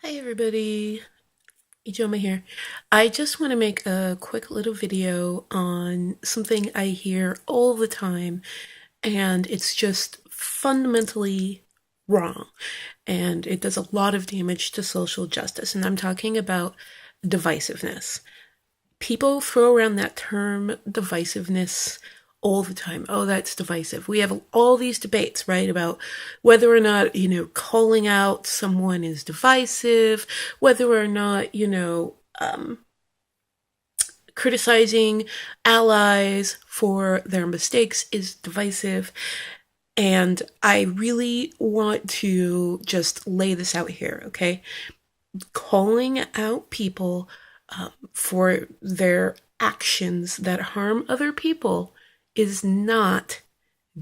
Hi everybody, Ijoma here. I just want to make a quick little video on something I hear all the time, and it's just fundamentally wrong, and it does a lot of damage to social justice, and I'm talking about divisiveness. People throw around that term divisiveness all the time. Oh, that's divisive. We have all these debates, right, about whether or not, calling out someone is divisive, whether or not, criticizing allies for their mistakes is divisive. And I really want to just lay this out here, okay? Calling out people for their actions that harm other people is not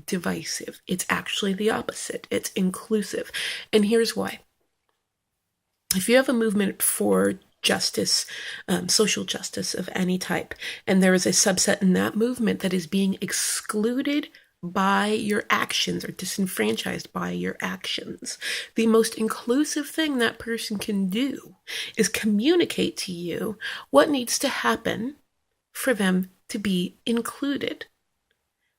divisive. It's actually the opposite. It's inclusive. And here's why. If you have a movement for justice, social justice of any type, and there is a subset in that movement that is being excluded by your actions or disenfranchised by your actions, the most inclusive thing that person can do is communicate to you what needs to happen for them to be included,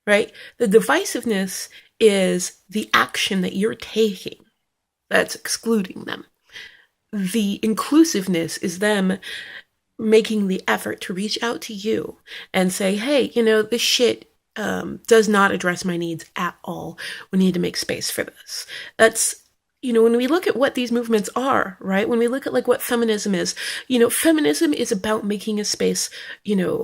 right? The divisiveness is the action that you're taking that's excluding them. The inclusiveness is them making the effort to reach out to you and say, hey, this shit does not address my needs at all. We need to make space for this. That's, when we look at what these movements are, right? When we look at like what feminism is, feminism is about making a space,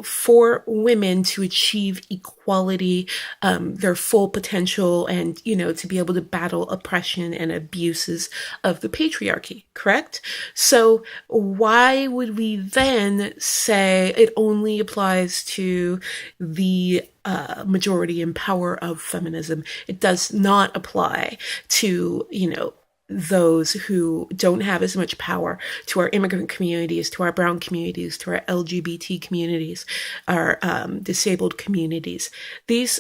for women to achieve equality, their full potential, and, to be able to battle oppression and abuses of the patriarchy, correct? So why would we then say it only applies to the majority and power of feminism? It does not apply to, those who don't have as much power, to our immigrant communities, to our brown communities, to our LGBT communities, our disabled communities. These,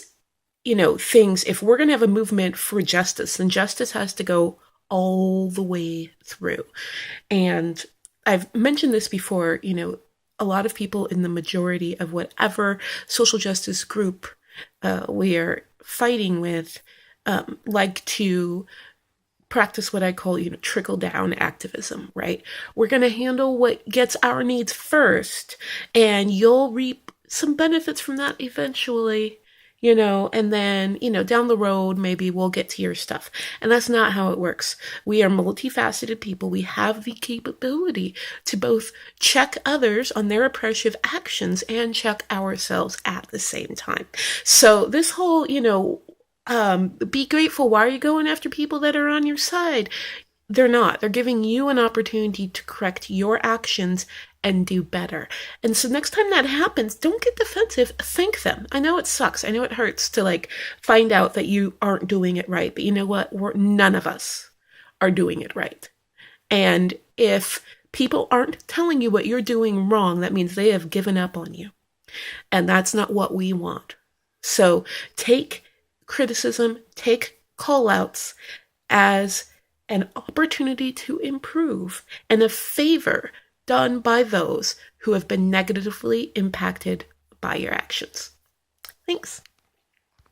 things, if we're going to have a movement for justice, then justice has to go all the way through. And I've mentioned this before, a lot of people in the majority of whatever social justice group we are fighting with like to practice what I call, trickle down activism, right? We're going to handle what gets our needs first, and you'll reap some benefits from that eventually, and then, down the road, maybe we'll get to your stuff. And that's not how it works. We are multifaceted people. We have the capability to both check others on their oppressive actions and check ourselves at the same time. So this whole, be grateful. Why are you going after people that are on your side? They're not. They're giving you an opportunity to correct your actions and do better. And so next time that happens, don't get defensive. Thank them. I know it sucks. I know it hurts to find out that you aren't doing it right. But you know what? None of us are doing it right. And if people aren't telling you what you're doing wrong, that means they have given up on you. And that's not what we want. So take criticism, take call-outs as an opportunity to improve and a favor done by those who have been negatively impacted by your actions. Thanks.